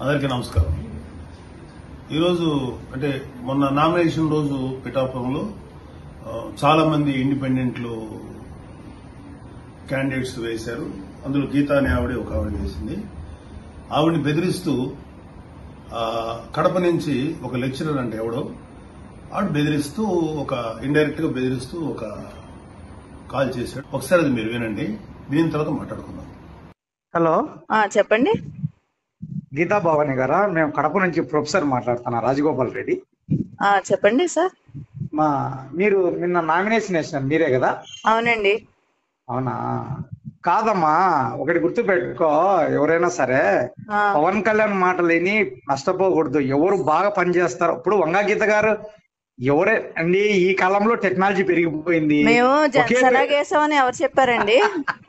అందరికీ నమస్కారం. ఈరోజు అంటే మొన్న నామినేషన్ రోజు పిఠాపురంలో చాలా మంది ఇండిపెండెంట్లు క్యాండిడేట్స్ వేశారు. అందులో గీతా అనే ఆవిడ ఒక ఆవిడ వేసింది. ఆవిడని బెదిరిస్తూ కడప నుంచి ఒక లెక్చరర్ అంటే ఎవడో ఆవిడ బెదిరిస్తూ ఒక ఇండైరెక్ట్ గా బెదిరిస్తూ ఒక కాల్ చేశాడు. ఒకసారి అది మీరు వినండి, దీని తర్వాత మాట్లాడుకుందాం. హలో, చెప్పండి. గీతా భవాని గారా? మేము కడప నుంచి ప్రొఫెసర్ మాట్లాడుతున్నా, రాజగోపాల్ రెడ్డి. చెప్పండి సార్. మీరు నిన్న నామినేషన్ వేసినారు మీరే కదా? అవునండి. అవునా? కాదమ్మా, ఒకటి గుర్తు పెట్టుకో, ఎవరైనా సరే పవన్ కళ్యాణ్ మాటలు విని నష్టపోకూడదు. ఎవరు బాగా పనిచేస్తారో, ఇప్పుడు వంగా గీత గారు ఎవరే అండి, ఈ కాలంలో టెక్నాలజీ పెరిగిపోయింది. మేము జనసేన వేసామని ఎవరు చెప్పారండి?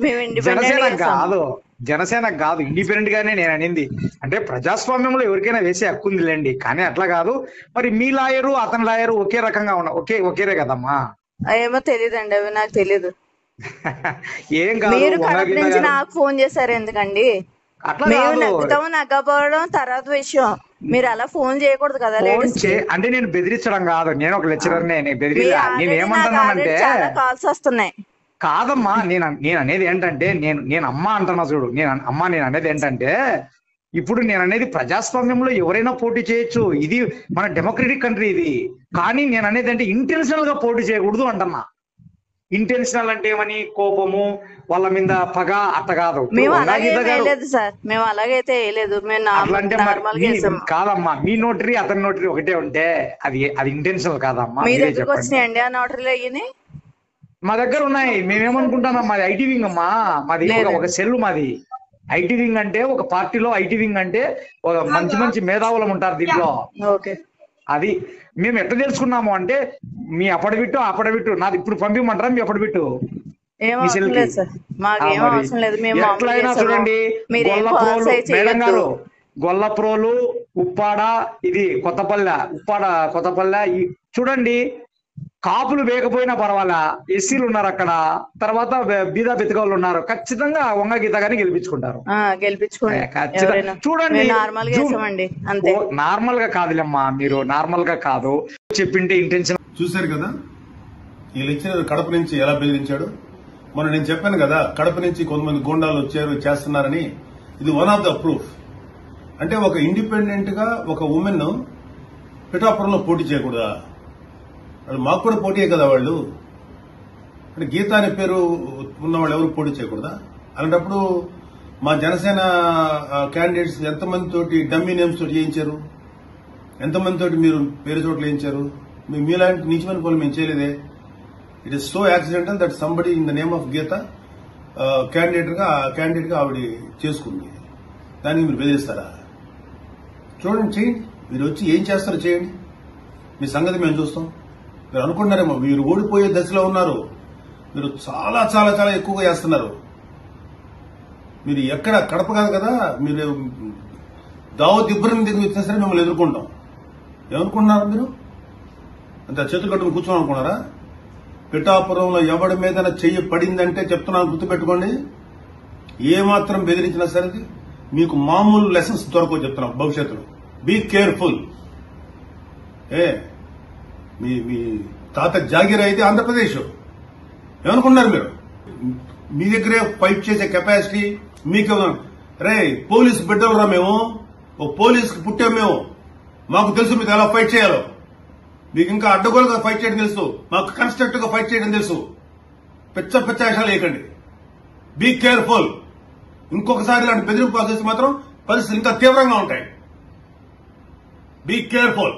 మేము జనసేన కాదు, జనసేన కాదు, ఇండిపెండెంట్ గానే నేను అనింది. అంటే ప్రజాస్వామ్యంలో ఎవరికైనా వేసే హక్కు ఉందిలేండి, కానీ అట్లా కాదు. మరి మీ లాయరు అతని లాయరు ఒకే రకంగా ఒకేరే కదమ్మా? ఏమో తెలియదండి, అవి నాకు తెలీదు. ఏం కాదు. మీరు కడప నుంచి నాకు ఫోన్ చేశారు ఎందుకండి? మేము నగ్గుతాము నగ్గపోవడం తర్వాత విషయం. మీరు అలా ఫోన్ చేయకూడదు కదా. అంటే నేను బెదిరించడం కాదు, నేను ఒక లెక్చరర్. నేను ఏమంటున్నానంటే కాల్స్ వస్తున్నాయి. కాదమ్మా, నేను అనేది ఏంటంటే, నేను అమ్మ అంటున్నా చూడు. నేను అనేది ఏంటంటే, ఇప్పుడు నేను అనేది ప్రజాస్వామ్యంలో ఎవరైనా పోటీ చేయొచ్చు, ఇది మన డెమోక్రటిక్ కంట్రీ ఇది. కానీ నేను అనేది అంటే ఇంటెన్షనల్ గా పోటీ చేయకూడదు అంటున్నా. ఇంటెన్షనల్ అంటే ఏమని, కోపము, వాళ్ళ మీద పగ, అట్ట కాదు. మేము అలాగే సార్, మేము అలాగైతే వేయలేదు. కాదమ్మా, మీ నోటరీ అతని నోటరీ ఒకటే ఉంటే అది ఇంటెన్షనల్ కాదమ్మా. మీ దగ్గరకు వచ్చినాయండి ఆ నోటరీలు అయ్యి? మా దగ్గర ఉన్నాయి. మేమేమనుకుంటున్నాం, మాది ఐటీ వింగ్ అమ్మా. మాది ఒక సెల్. మాది ఐటీ వింగ్ అంటే ఒక పార్టీలో ఐటీ వింగ్ అంటే ఒక మంచి మేధావులం ఉంటారు దీంట్లో. అది మేము ఎట్లా తెలుసుకున్నాము అంటే, మీ అప్పడబిట్టు నాది ఇప్పుడు పంపిమంటారా? మీ అప్పడబిట్టు ఎట్లయినా చూడండి. మేడం గారు, గొల్లప్రోలు, ఉప్పాడ, ఇది కొత్తపల్లె చూడండి. కాపులు వేయకపోయినా పర్వాలా, ఎస్సీలు ఉన్నారు అక్కడ, తర్వాత బీదా బెతకవాళ్ళు ఉన్నారు. ఖచ్చితంగా వంగ గీత గారిని గెలిపించుకుంటారు. చూడండి, నార్మల్ గా కాదులేమ్మా, మీరు నార్మల్ గా కాదు చెప్పింటే ఇంటెన్షన్. చూశారు కదా ఈ లెక్చరర్ కడప నుంచి ఎలా బెదిరించాడు. మొన్న నేను చెప్పాను కదా, కడప నుంచి కొంతమంది గూండాలు వచ్చారు చేస్తున్నారని. ఇది వన్ ఆఫ్ ద ప్రూఫ్. అంటే ఒక ఇండిపెండెంట్ గా ఒక ఉమెన్ పిఠాపురంలో పోటీ చేయకూడదా? వాళ్ళు మాకు కూడా పోటీయే కదా వాళ్ళు. అంటే గీత అనే పేరు ఉన్నవాళ్ళు ఎవరు పోటీ చేయకూడదా? అలాంటప్పుడు మా జనసేన క్యాండిడేట్స్ ఎంతమంది తోటి డమ్మీ నేమ్స్ తోటి చేయించారు, ఎంతమంది తోటి మీరు పేరు చోట్ల వేయించారు? మీలాంటి నీచమైన పనులు మేము చేయలేదే. It is so accidental that somebody in the name of Geetha candidate గా ఆవిడ చేసుకుంది. దానికి మీరు బెదిరిస్తారా? చూడండి, చేయండి. మీరు వచ్చి ఏం చేస్తారో చేయండి, మీ సంగతి మేము చూస్తాం. మీరు అనుకుంటున్నారేమో మీరు ఓడిపోయే దశలో ఉన్నారు. మీరు చాలా చాలా చాలా ఎక్కువగా చేస్తున్నారు. మీరు ఎక్కడ కడప కాదు కదా, మీరు దావత్ ఇబ్రహీం దగ్గర వచ్చినా సరే మిమ్మల్ని ఎదుర్కొంటాం. ఏమనుకుంటున్నారు మీరు? అంత చేతులు కట్టుకుని కూర్చోని అనుకున్నారా? పిఠాపురంలో ఎవడి మీద చెయ్యి పడిందంటే చెప్తున్నాను, గుర్తుపెట్టుకోండి. ఏమాత్రం బెదిరించినా సరే మీకు మామూలు లెసన్స్ దొరకవు చెప్తున్నాం భవిష్యత్తులో. Be careful. మీ తాత జాగీర్ అయితే ఆంధ్రప్రదేశ్. ఏమనుకున్నారు మీరు? మీ దగ్గరే ఫైట్ చేసే కెపాసిటీ మీకు. రే, పోలీసు బిడ్డలురా మేము, ఓ పోలీసుకి పుట్టాం మేము. మాకు తెలుసు మీకు ఎలా ఫైట్ చేయాలో. మీకు ఇంకా అడ్డగోలుగా ఫైట్ చేయడం తెలుసు, మాకు కన్స్ట్రక్టివ్ గా ఫైట్ చేయడం తెలుసు. పిచ్చ విషయాలు వేయకండి. Be careful. ఇంకొకసారి ఇలాంటి బెదిరింపు చేసి మాత్రం పరిస్థితులు ఇంకా తీవ్రంగా ఉంటాయి. Be careful.